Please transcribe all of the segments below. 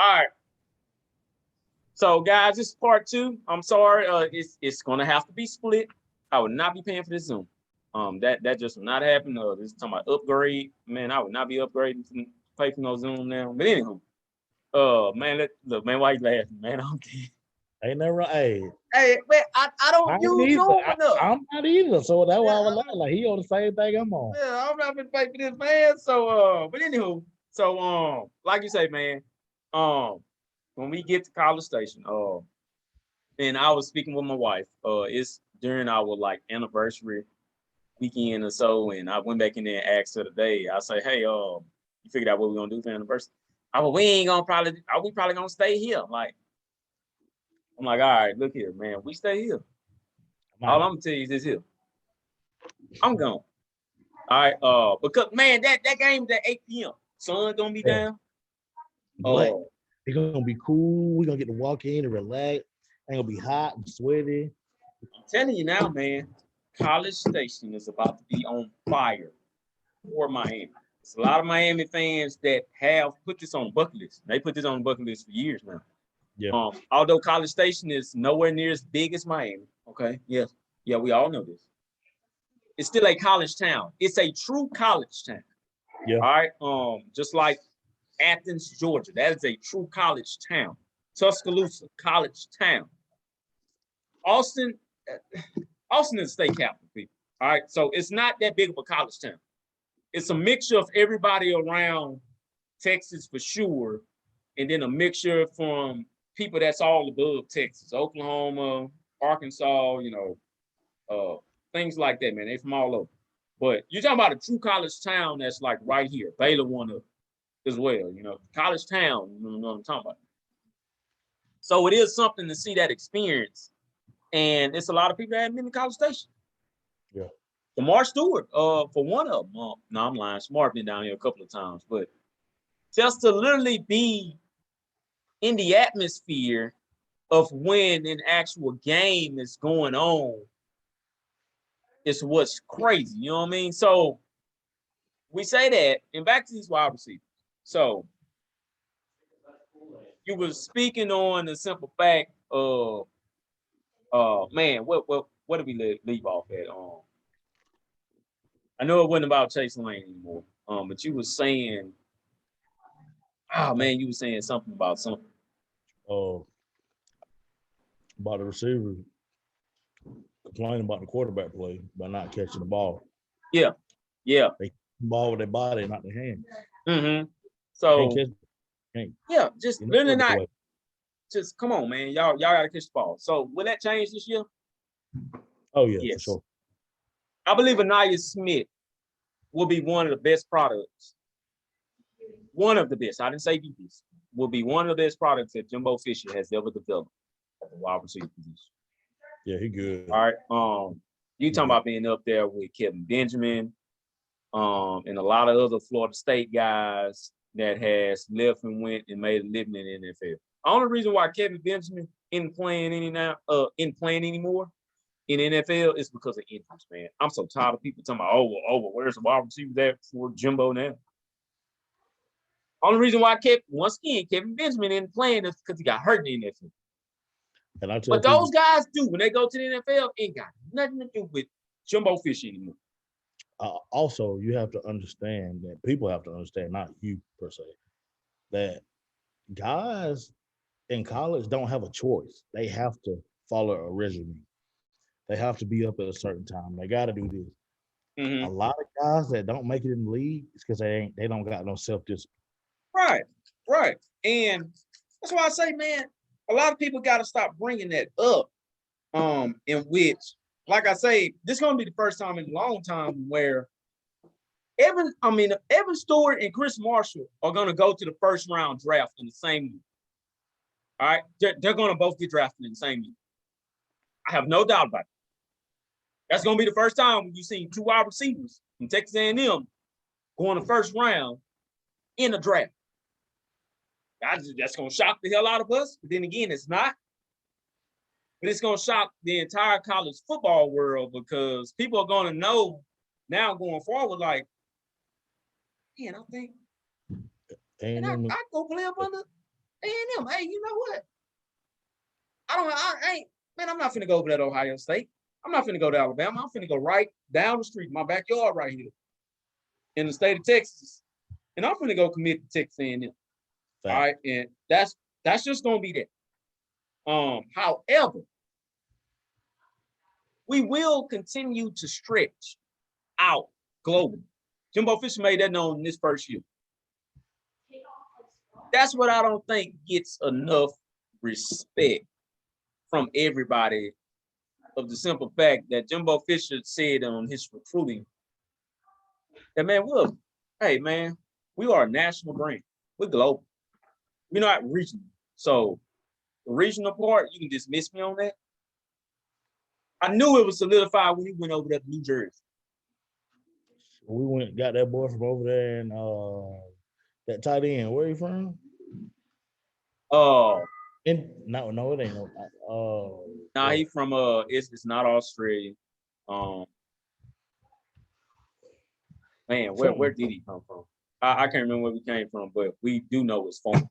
All right. So, guys, this is part two. I'm sorry. It's gonna have to be split. I would not be paying for this Zoom. That just will not happen. This is talking about upgrade. Man, I would not be upgrading to pay for no Zoom now. But anyway, man, look, man, why you laughing, man? I don't care. Ain't never. Hey, Man, I don't use neither. Zoom enough. I'm not either. So that's why I was like, he on the same thing I'm on. Yeah, I'm not gonna pay for this, man. So, but anywho, so like you say, man, when we get to College Station, and I was speaking with my wife. It's during our like anniversary weekend or so, and I went back in there and asked her today. I say, hey, you figured out what we're gonna do for anniversary? We ain't gonna probably. Are we probably gonna stay here? Like, I'm like, all right, look here, man. We stay here. All I'm gonna tell you is this here. I'm gone. All right, because man, that game's at 8 p.m. Sun gonna be down. It's gonna be cool. We're gonna get to walk in and relax. Ain't gonna be hot and sweaty. I'm telling you now, man. College Station is about to be on fire for Miami. There's a lot of Miami fans that have put this on the bucket list. They put this on the bucket list for years now. Yeah. Although College Station is nowhere near as big as Miami. Okay. Yeah, we all know this. It's still a college town. It's a true college town. Yeah. All right. Just like Athens, Georgia. That is a true college town. Tuscaloosa, college town. Austin is the state capital, people. All right. So it's not that big of a college town. It's a mixture of everybody around Texas for sure. And then a mixture from people that's all above Texas, Oklahoma, Arkansas, things like that, man. They from all over. But you're talking about a true college town that's like right here. Baylor one of as well, college town, you know what I'm talking about. So it is something to see that experience. And it's a lot of people that haven't been to College Station. Yeah. Lamar Stewart, for one of them. No, I'm lying. Smart been down here a couple of times, but just to literally be in the atmosphere of when an actual game is going on is what's crazy. You know what I mean? So we say that, and back to these wide receivers. So you were speaking on the simple fact of, man, what did we leave off at? I know it wasn't about Chase Lane anymore. But you were saying, you were saying something about something. About the receiver complaining about the quarterback play by not catching the ball. Yeah. They catch the ball with their body, not their hands. Mm-hmm. So just literally not. Just come on, man. Y'all gotta catch the ball. So will that change this year? Oh yeah, yes. For sure. I believe Anaya Smith will be one of the best products. One of the best. I didn't say the best. Will be one of the best products that Jimbo Fisher has ever developed at the wide receiver position. Yeah, he good. All right. You talking about being up there with Kevin Benjamin, and a lot of other Florida State guys that has left and went and made a living in the NFL. The only reason why Kevin Benjamin isn't playing anymore in the NFL is because of injuries, man. I'm so tired of people talking about, where's the wide receiver there for Jimbo now? Only reason why Kevin Benjamin isn't playing is because he got hurt in the NFL. But those guys do when they go to the NFL, ain't got nothing to do with Jimbo Fisher anymore. Also, you have to understand that people have to understand, not you per se, that guys in college don't have a choice. They have to follow a regimen. They have to be up at a certain time. They got to do this. Mm-hmm. A lot of guys that don't make it in the league is because they don't got no self-discipline. Right. And that's why I say, man, a lot of people got to stop bringing that up. In which, like I say, this is going to be the first time in a long time where Evan Stewart and Chris Marshall are going to go to the first round draft in the same year. All right, they're going to both get drafted in the same year. I have no doubt about it. That's going to be the first time when you see two wide receivers from Texas A&M going the first round in a draft. That's going to shock the hell out of us. But then again, it's not. But it's going to shock the entire college football world because people are going to know now going forward, like, man, I think I go play up under A&M, hey, you know what? I ain't, man, I'm not finna go over that Ohio State. I'm not finna go to Alabama. I'm finna go right down the street, my backyard right here in the state of Texas. And I'm finna go commit to Texas A&M. All right. And that's just gonna be that. However, we will continue to stretch out globally. Jimbo Fisher made that known in this first year. That's what I don't think gets enough respect from everybody, of the simple fact that Jimbo Fisher said on his recruiting that, man, look, hey, man, we are a national brand. We're global. We're not regional. So the regional part, you can dismiss me on that. I knew it was solidified when he went over there to New Jersey. We went and got that boy from over there and that tight end. Where you from? No, it ain't no. Nah, he from it's not Australia. Man, where did he come from? I can't remember where we came from, but we do know it's from.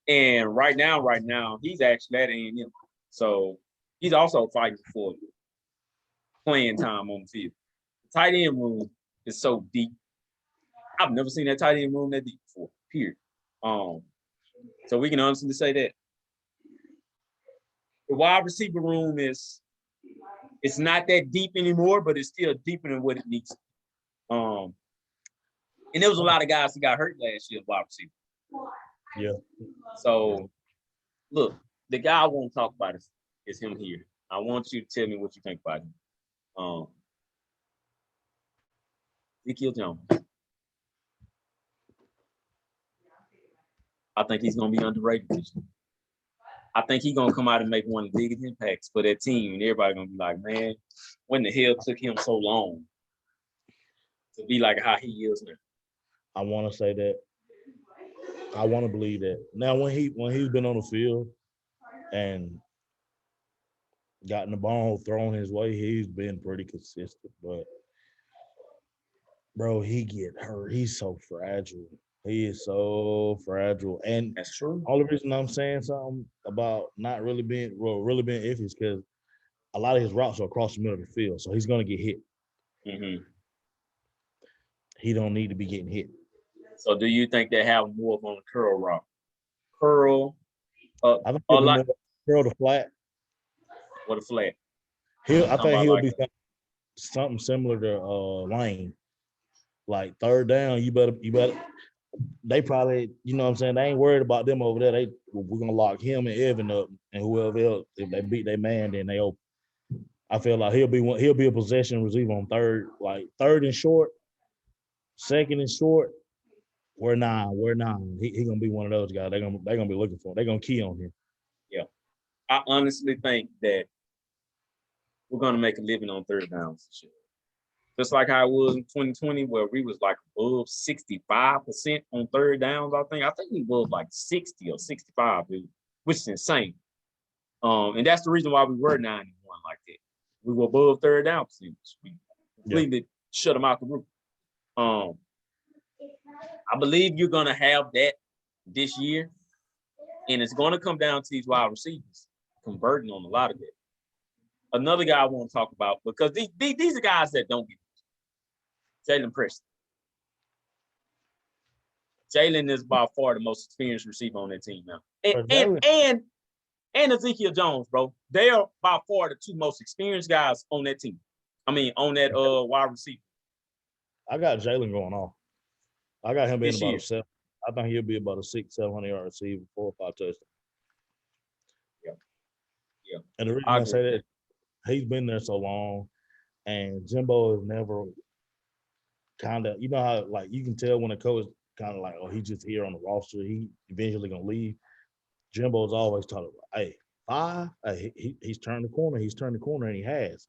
And right now, he's actually at A&M. So he's also fighting for playing time on the field. The tight end room is so deep. I've never seen that tight end room that deep before, period. So we can honestly say that. The wide receiver room it's not that deep anymore, but it's still deeper than what it needs. And there was a lot of guys that got hurt last year, wide receiver. Yeah. So, look, the guy I want to talk about is him here. I want you to tell me what you think about him. Ezekiel Jones. I think he's going to be underrated this year. I think he's going to come out and make one of the biggest impacts for that team. And everybody going to be like, man, when the hell took him so long to be like how he is now? I want to say that. I want to believe that. Now, when he's been on the field and gotten the ball thrown his way, he's been pretty consistent. But, bro, he get hurt. He's so fragile. He is so fragile. And that's true. All the reason I'm saying something about not really being iffy is because a lot of his routes are across the middle of the field. So he's going to get hit. Mm-hmm. He don't need to be getting hit. So do you think they have more on the curl route? Curl, I think he'll be more curl to flat. What a flat. I think he'll be something similar to Lane. Like third down, you better. They probably, you know what I'm saying, they ain't worried about them over there. We're gonna lock him and Evan up, and whoever else. If they beat their man, then they open. I feel like he'll be a possession receiver on third and short, second and short. We're nine. He gonna be one of those guys. They're gonna be looking for him. They're gonna key on him. Yeah, I honestly think that we're gonna make a living on third downs this year. Just like how it was in 2020, where we was like above 65% on third downs. I think we was like 60 or 65, dude, which is insane. And that's the reason why we were 9-1 like that. We were above third down percentage. We completely shut them out the room. I believe you're gonna have that this year, and it's gonna come down to these wide receivers converting on a lot of that. Another guy I want to talk about, because these are guys that don't get Jalen Preston. Jalen is by far the most experienced receiver on that team now. And Ezekiel Jones, bro. They are by far the two most experienced guys on that team. I mean, on that wide receiver. I got Jalen going off. I got him being about a 7. I think he'll be about a 600-700 yard receiver, 4 or 5 touchdowns. Yeah. And the reason I say that, he's been there so long, and Jimbo is never kind of, you know how, like, you can tell when a coach kind of like, oh, he's just here on the roster, he eventually gonna leave. Jimbo's always talking about, hey, 5, he's turned the corner, and he has.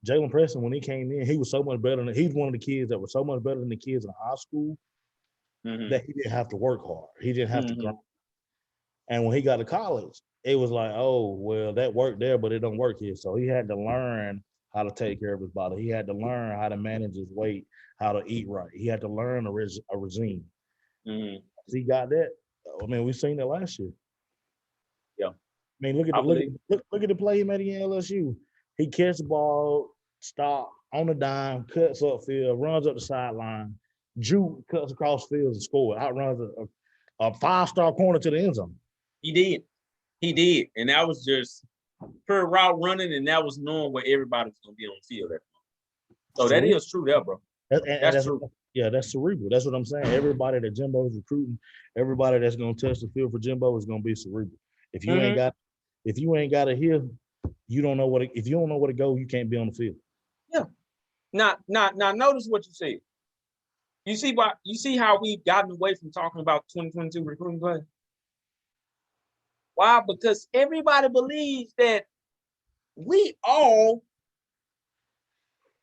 Jalen Preston, when he came in, he was so much better than, he's one of the kids that was so much better than the kids in high school that he didn't have to work hard. He didn't have to grind. And when he got to college, it was like, oh, well, that worked there, but it don't work here. So he had to learn how to take care of his body. He had to learn how to manage his weight, how to eat right. He had to learn a regime. He got that. I mean, we seen that last year. mean, look at the play he made against LSU. He catch the ball, stop on the dime, cuts upfield, runs up the sideline, juke, cuts across field and score. Outruns a 5-star corner to the end zone. He did, and that was just per route running, and that was knowing where everybody was gonna be on the field at. So that is true, there, bro. That's true. Yeah, that's cerebral. That's what I'm saying. Everybody that Jimbo is recruiting, everybody that's gonna touch the field for Jimbo is gonna be cerebral. If you ain't got it here, you don't know what. If you don't know where to go, you can't be on the field. Yeah. Now, notice what you said. You see how we've gotten away from talking about 2022 recruiting class? Why? Because everybody believes that we all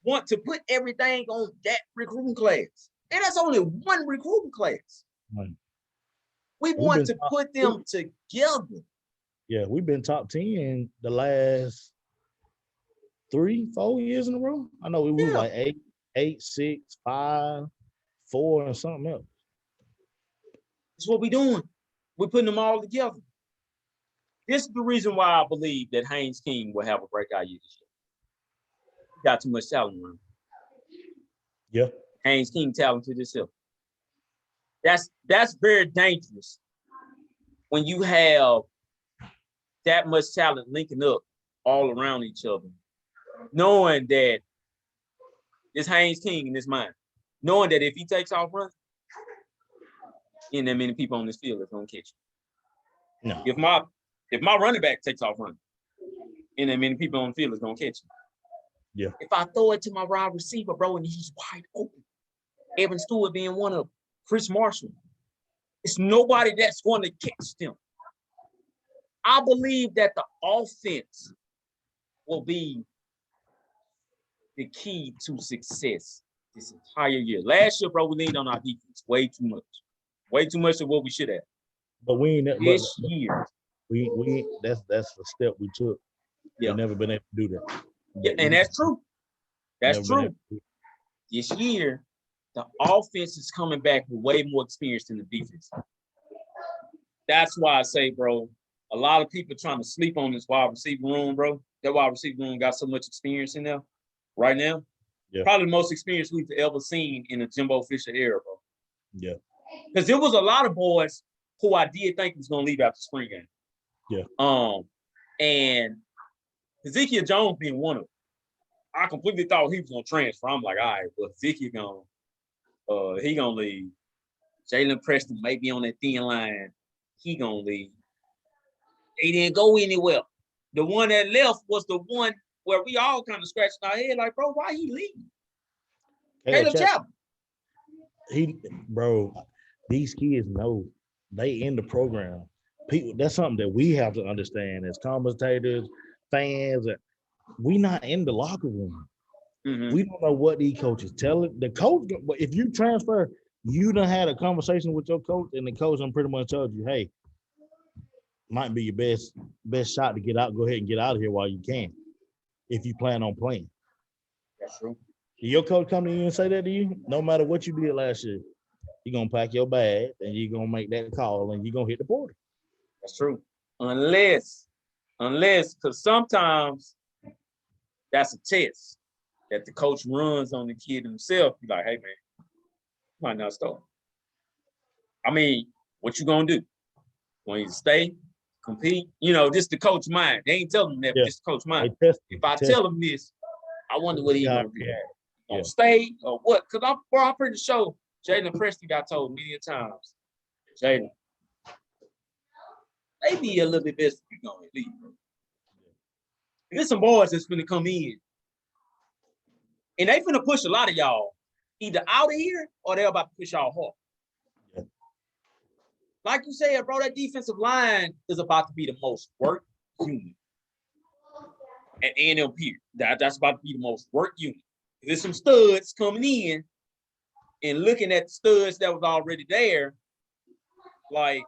want to put everything on that recruiting class. And that's only one recruiting class. Right. We want to put them together. Yeah, we've been top 10 the last 3-4 years in a row. I know it was like 8, 6, 5, 4, and something else. That's what we're doing. We're putting them all together. This is the reason why I believe that Haynes King will have a breakout year this year. He got too much talent around. Yeah. Haynes King talented himself. That's very dangerous when you have that much talent linking up all around each other, knowing that it's Haynes King in his mind, knowing that if he takes off running, ain't that many people on this field that's gonna catch him. No. If my running back takes off running, ain't that many people on the field is gonna catch him. Yeah. If I throw it to my wide receiver, bro, and he's wide open, Evan Stewart being one of Chris Marshall, it's nobody that's going to catch them. I believe that the offense will be the key to success this entire year. Last year, bro, we leaned on our defense way too much. Way too much of what we should have. But we ain't this year. We that's the step we took. Yeah. We've never been able to do that. Yeah, and that's true. That's true. This year, the offense is coming back with way more experience than the defense. That's why I say, bro, a lot of people trying to sleep on this wide receiver room, bro. That wide receiver room got so much experience in there right now. Yeah. Probably the most experience we've ever seen in the Jimbo Fisher era, bro. Yeah. Because there was a lot of boys who I did think was going to leave after spring game. Yeah. And Ezekiel Jones being one of them. I completely thought he was going to transfer. I'm like, all right, well, Ezekiel he going to leave. Jalen Preston may be on that thin line. He going to leave. They didn't go anywhere. The one that left was the one where we all kind of scratched our head like, bro, why he leaving? Caleb Chapman. Bro, these kids know they in the program. People, that's something that we have to understand as commentators, fans. We not in the locker room. Mm-hmm. We don't know what these coaches tell it. The coach, if you transfer, you done had a conversation with your coach, and the coach done pretty much told you, hey, might be your best shot to get out. Go ahead and get out of here while you can, if you plan on playing. That's true. Did your coach come to you and say that to you? No matter what you did last year, you're gonna pack your bag and you're gonna make that call and you're gonna hit the border. That's true. Unless, because sometimes that's a test that the coach runs on the kid himself. Be like, hey man, might not start. I mean, what you gonna do? When you stay, compete, this the coach mind. They ain't telling them that, just coach mind. If I tell him this, I wonder what he gonna react. Gonna stay or what? Because I'm pretty sure Jalen Preston got told many times, Jalen, maybe a little bit best if you're gonna leave. There's some boys that's gonna come in, and they finna push a lot of y'all either out of here or they're about to push y'all hard. Yeah. Like you said, bro, that defensive line is about to be the most work unit at A&M period. That's about to be the most work unit. There's some studs coming in and looking at the studs that was already there. Like,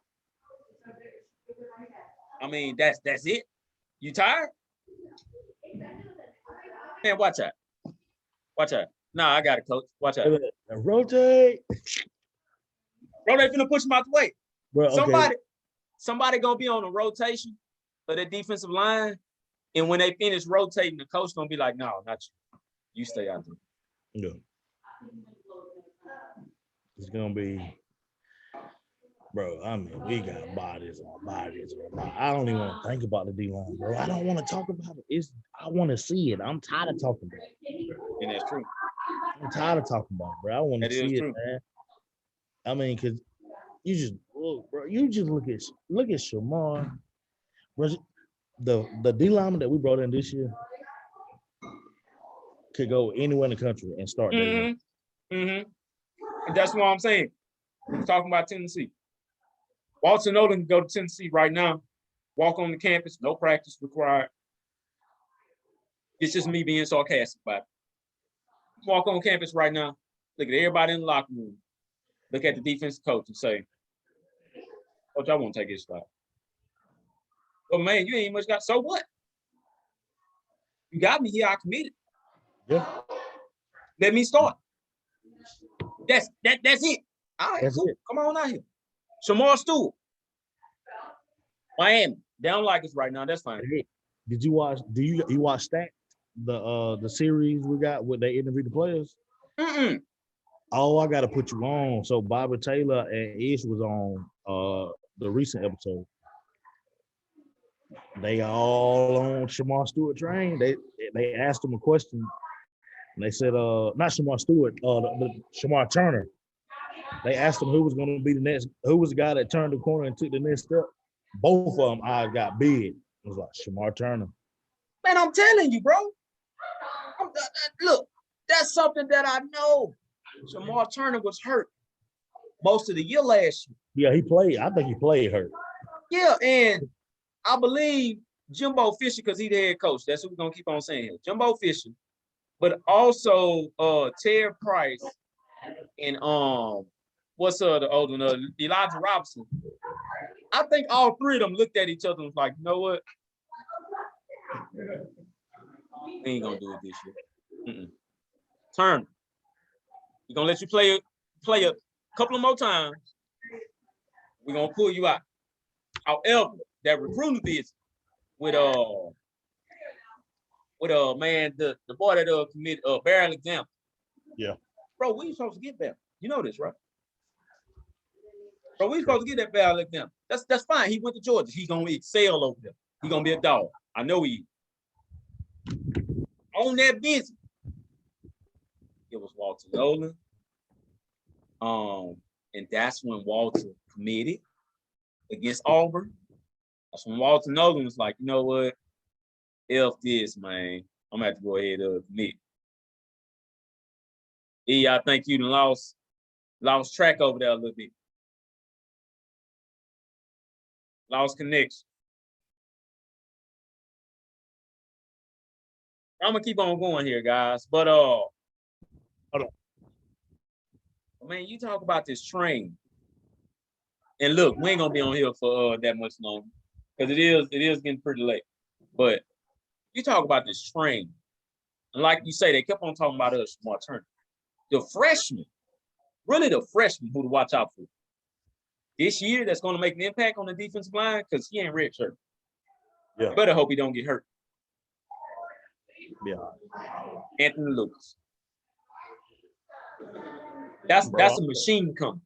I mean, that's it. You tired? Man, watch out. Watch out. Nah, I got it, coach. Watch out. Rotate. Bro, they finna push him out the way. Bro, Somebody gonna be on a rotation of that defensive line. And when they finish rotating, the coach gonna be like, no, not you. You stay out there. Yeah. It's gonna be, bro. I mean, we got bodies on bodies on bodies. I don't even want to think about the D line, bro. I don't want to talk about it. I want to see it. I'm tired of talking about it. And that's true. I'm tired of talking about it, bro. I want to That see is it, true. man. I mean, cause you just look, bro. You just look at Shamar. Bro, the D lineman that we brought in this year could go anywhere in the country and start day one. And that's what I'm saying. We're talking about Tennessee. Walter Nolan can go to Tennessee right now, walk on the campus, no practice required. It's just me being sarcastic about it. Walk on campus right now, look at everybody in the locker room, look at the defensive coach and say, Coach, I won't take his spot. But man, you ain't much got, so what? You got me here, I committed. Yeah. Let me start. That's it. All right, That's cool. it. Come on out here. Shamar Stewart. Miami. They don't like us right now. That's fine. Did you watch? You watch Stack? The series we got where they interview the players? Oh, I gotta put you on. So Bobby Taylor and Ish was on the recent episode. They all on Shamar Stewart train. They asked him a question. And they said, not Shamar Stewart, the Shamar Turner. They asked him who was going to be who was the guy that turned the corner and took the next step. Both of them eyes got big. It was like Shamar Turner. Man, I'm telling you, bro. Look, that's something that I know. Shamar Turner was hurt most of the year last year. Yeah, he played. I think he played hurt. Yeah, and I believe Jimbo Fisher, because he's the head coach. That's what we're going to keep on saying here. Jimbo Fisher. But also Ted Price and what's the older one? Elijah Robinson. I think all three of them looked at each other and was like, you know what? We ain't gonna do it this year. Turner. We're gonna let you play a couple of more times. We're gonna pull you out. However, that recruiting visit with man, the boy that committed Barry Alexander. Yeah. Bro, we supposed to get Barry. You know this, right? Bro, we supposed to get that Barry Alexander. That's fine. He went to Georgia. He's gonna excel over there. He's gonna be a dog. I know he is. On that visit, it was Walter Nolan. And that's when Walter committed against Auburn. That's when Walter Nolan was like, you know what? F this, man. I'm gonna have to go ahead and commit. I think you done lost track over there a little bit. Lost connection. I'm gonna keep on going here, guys. But hold on. Man, you talk about this train. And look, we ain't gonna be on here for that much longer. Because it is getting pretty late. But you talk about this train. And like you say, they kept on talking about us, Shamar Turner. The freshman, really the freshman who to watch out for. This year, that's going to make an impact on the defensive line because he ain't redshirt. Yeah. You better hope he don't get hurt. Yeah. Anthony Lucas. That's a machine coming.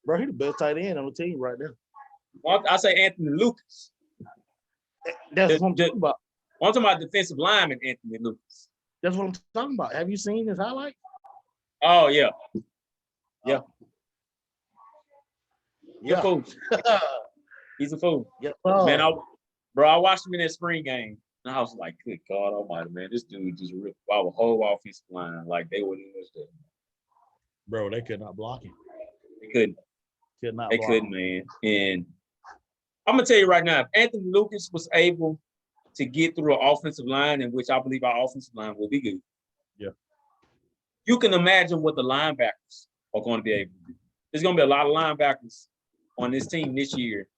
Bro, he's the best tight end on the team right now. Well, I say Anthony Lucas. That's what I'm talking about. I'm talking about defensive lineman Anthony Lucas. That's what I'm talking about. Have you seen his highlight? Oh, yeah. Yeah. Yeah. Fool. He's a fool. Yeah. Man, I watched him in that spring game, and I was like, good God almighty, man, this dude just ripped our whole offensive line like they wouldn't even understand. Bro, they could not block him. They couldn't. They couldn't, man. And I'm going to tell you right now, if Anthony Lucas was able to get through an offensive line, in which I believe our offensive line will be good. Yeah. You can imagine what the linebackers are going to be able to do. There's going to be a lot of linebackers on this team this year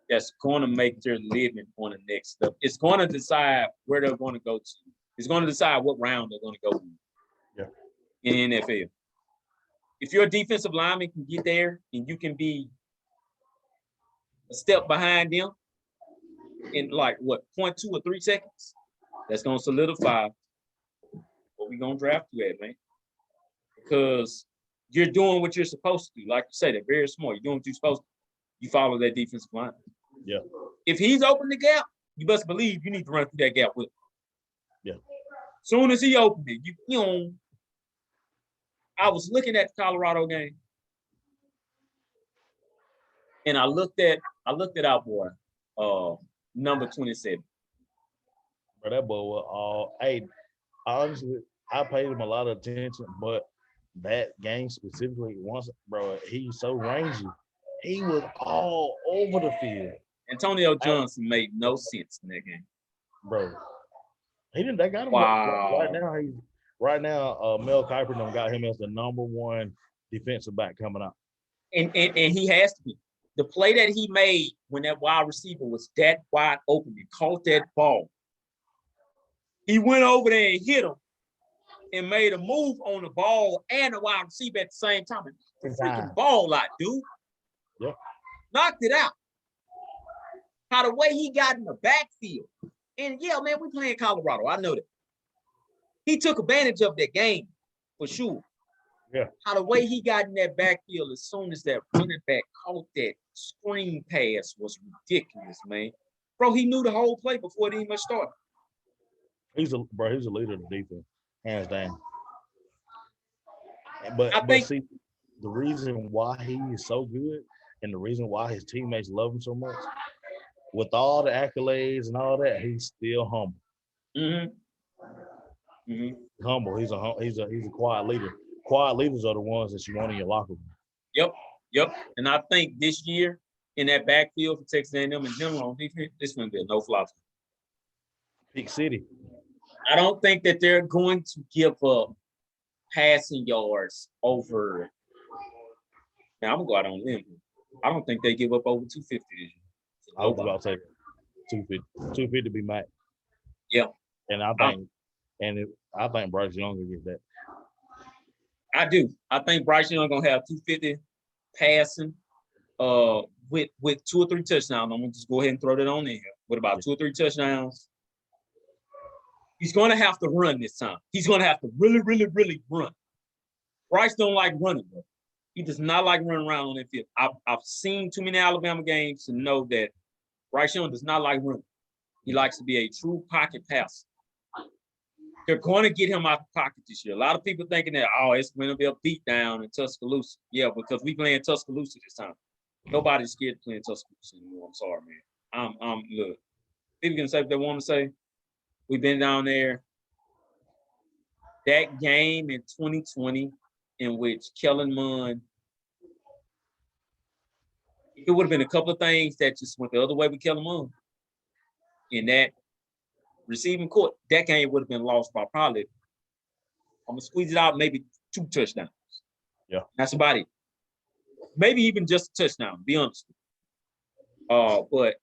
that's going to make their living on the next step. It's going to decide where they're going to go to. It's going to decide what round they're going to go in the NFL. If your defensive lineman can get there and you can be a step behind them, in like what 0.2 or 3 seconds. That's gonna solidify what we gonna draft you at, man. Because you're doing what you're supposed to do. Like you said, they're very smart. You're doing what you're supposed to. You follow that defensive line. Yeah. If he's open the gap, you best believe you need to run through that gap with him. Yeah. Soon as he opened it, you know, I was looking at the Colorado game, and I looked at our boy, number 27. But that boy was all. Hey, honestly, I paid him a lot of attention, but that game specifically, once, bro, he's so rangy. He was all over the field. Antonio Johnson made no sense in that game. Bro, he didn't. They got him Wow. right now. Mel Kiper done got him as the number one defensive back coming out. And he has to be. The play that he made when that wide receiver was that wide open and caught that ball, he went over there and hit him and made a move on the ball and the wide receiver at the same time. The freaking ball out, dude. Yep. Knocked it out. How the way he got in the backfield. And yeah, man, we playing Colorado. I know that. He took advantage of that game for sure. Yeah. How the way he got in that backfield as soon as that running back caught that screen pass was ridiculous, man. Bro, he knew the whole play before it even started. He's a leader of the defense, hands down. But see, the reason why he is so good and the reason why his teammates love him so much, with all the accolades and all that, he's still humble. Mm-hmm. Mm-hmm. Humble. He's a quiet leader. Quiet leaders are the ones that you want in your locker room. Yep. And I think this year in that backfield for Texas A&M in general on defense, this going to be a no-fly zone. Big city. I don't think that they're going to give up passing yards over. Now I'm gonna go out on a limb. I don't think they give up over 250 this year. I was about to say 250. 250 to be max. Yeah. And I think Bryce Young will get that. I do. I think Bryce Young gonna have 250 passing, with 2 or 3 touchdowns. I'm gonna just go ahead and throw that on in here. With about 2 or 3 touchdowns. He's gonna have to run this time. He's gonna have to really, really, really run. Bryce don't like running, bro. He does not like running around on that field. I've seen too many Alabama games to know that Bryce Young does not like running. He likes to be a true pocket passer. They're going to get him out the pocket this year. A lot of people thinking that, it's going to be a beatdown in Tuscaloosa. Yeah, because we playing Tuscaloosa this time. Nobody's scared to play in Tuscaloosa anymore. I'm sorry, man. Look, people can say what they want to say. We've been down there. That game in 2020 in which Kellen Mond, it would have been a couple of things that just went the other way with Kellen Mond. In that receiving court, that game would have been lost by probably, I'm going to squeeze it out, maybe 2 touchdowns. Yeah. That's about it. Maybe even just a touchdown, to be honest. But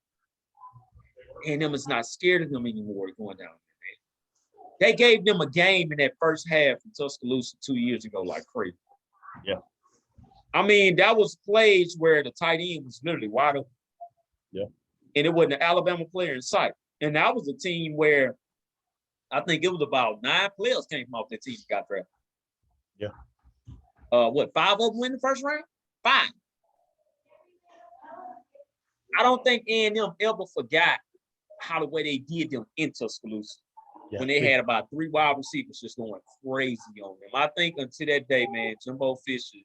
A&M is not scared of them anymore going down there, man. They gave them a game in that first half in Tuscaloosa 2 years ago like crazy. Yeah. I mean, that was plays where the tight end was literally wide open. Yeah. And it wasn't an Alabama player in sight. And that was a team where I think it was about 9 players came off that team that got drafted. Yeah. 5 of them win the first round? 5. I don't think A&M ever forgot how the way they did them in Tuscaloosa. Yeah. When they had about 3 wide receivers just going crazy on them. I think until that day, man, Jimbo Fisher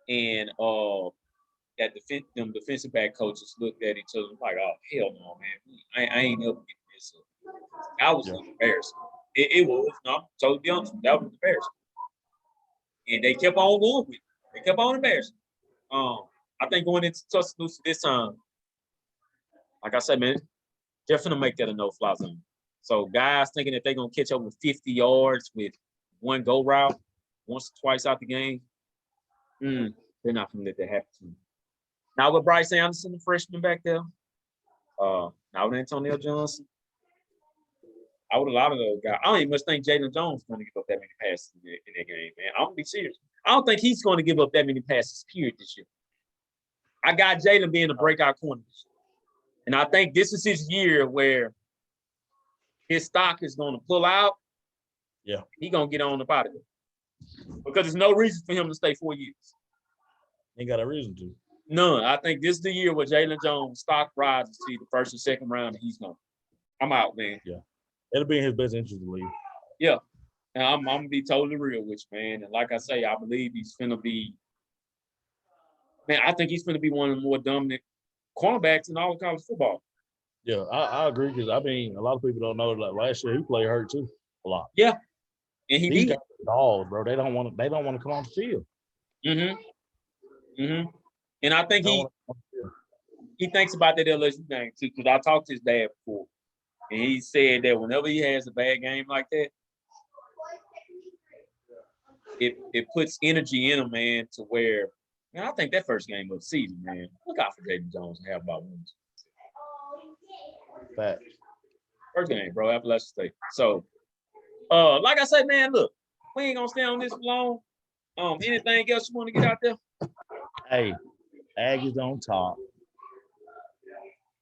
and them defensive back coaches looked at each other like, oh, hell no, man. I ain't ever getting this up. That was embarrassing. It was. No, I'm totally honest. That was embarrassing. And they kept on going with it. They kept on embarrassing. I think going into Tuscaloosa this time, like I said, man, definitely make that a no-fly zone. So guys thinking that they're going to catch up with 50 yards with 1 go route once or twice out the game, they're not going to let that happen to them. Now with Bryce Anderson, the freshman back there, now with Antonio Johnson, I would a lot of those guys. I don't even much think Jalen Jones is going to give up that many passes in that game, man. I'm going to be serious. I don't think he's going to give up that many passes, period, this year. I got Jalen being a breakout corner this year. And I think this is his year where his stock is going to pull out. Yeah. He's going to get on up out of it. Because there's no reason for him to stay 4 years. Ain't got a reason to. None. I think this is the year where Jalen Jones' stock rises to the first and second round, and he's going. I'm out, man. Yeah. It'll be in his best interest to leave. Yeah. And I'm going to be totally real with you, man. And like I say, I believe he's going to be, man, I think he's going to be one of the more dominant cornerbacks in all of college football. Yeah, I agree because I mean a lot of people don't know like last year he played hurt too a lot. Yeah. And he These did. guys are dogs, bro. They don't want to come on the field. And I think he thinks about that LSU game too, because I talked to his dad before. And he said that whenever he has a bad game like that, it puts energy in him, man, to where, man, I think that first game of the season, man, look out for Jalen Jones and have about wins. Facts. First game, bro, Appalachian State. So, like I said, man, look, we ain't gonna stay on this for long. Anything else you want to get out there? Hey, Aggies on top.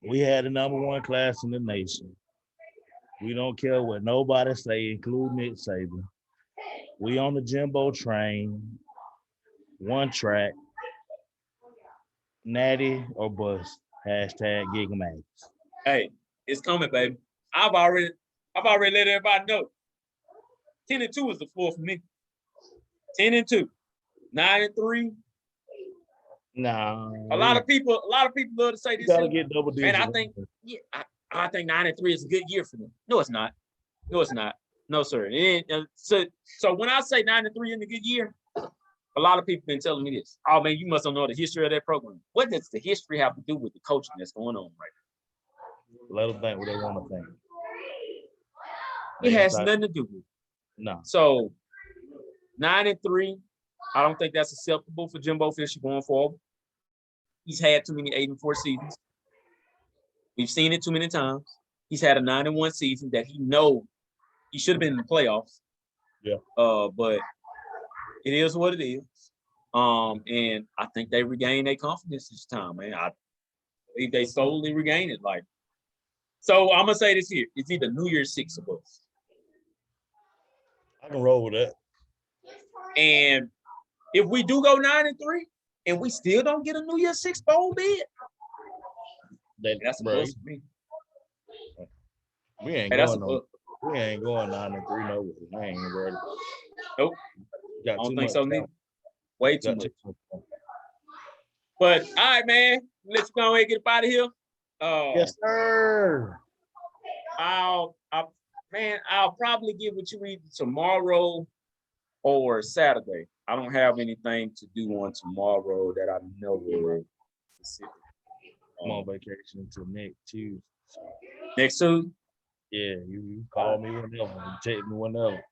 We had the #1 class in the nation. We don't care what nobody say, including Nick Saban. We on the Jimbo train, one track, natty or bust. #GigaMags. Hey, it's coming, baby. I've already let everybody know. 10-2 is the floor for me. 10-2, 9-3. Nah. A lot of people love to say this. You gotta get double digits. And I think 9-3 is a good year for them. No, it's not. No, it's not. No, sir. So when I say 9-3 in a good year, a lot of people been telling me this. Oh man, you must not know the history of that program. What does the history have to do with the coaching that's going on right now? Let them think what they want to think. It has nothing to do with it. No. So 9-3, I don't think that's acceptable for Jimbo Fisher going forward. He's had too many 8-4 seasons. We've seen it too many times. He's had a 9-1 season that he knows he should have been in the playoffs. Yeah. But it is what it is. And I think they regained their confidence this time, man. I believe they solely regained it. So I'm gonna say this here: it's either New Year's 6 or bust. I can roll with that. And if we do go 9-3 and we still don't get a New Year's 6 bowl bid, that's a bust for me. We ain't going 9-3 no way. I ain't ready. Nope. I don't think so neither. Way too much. But all right, man. Let's go ahead and get up out of here. Yes, sir. I'll probably get with you either tomorrow or Saturday. I don't have anything to do on tomorrow that I know of. I'm on vacation until next Tuesday. Next Tuesday? Yeah, you call me whenever. You text me whenever.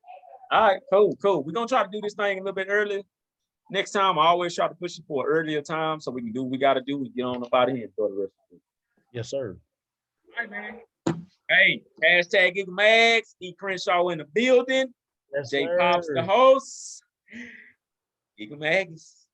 All right, cool. We're going to try to do this thing a little bit early. Next time, I always try to push it for an earlier time so we can do what we got to do and get on up out of here and go to the rest of it. Yes, sir. All right, man. Hey, #GigaMags. E. Crenshaw in the building. Yes, J sir. Pops the host. GigaMags.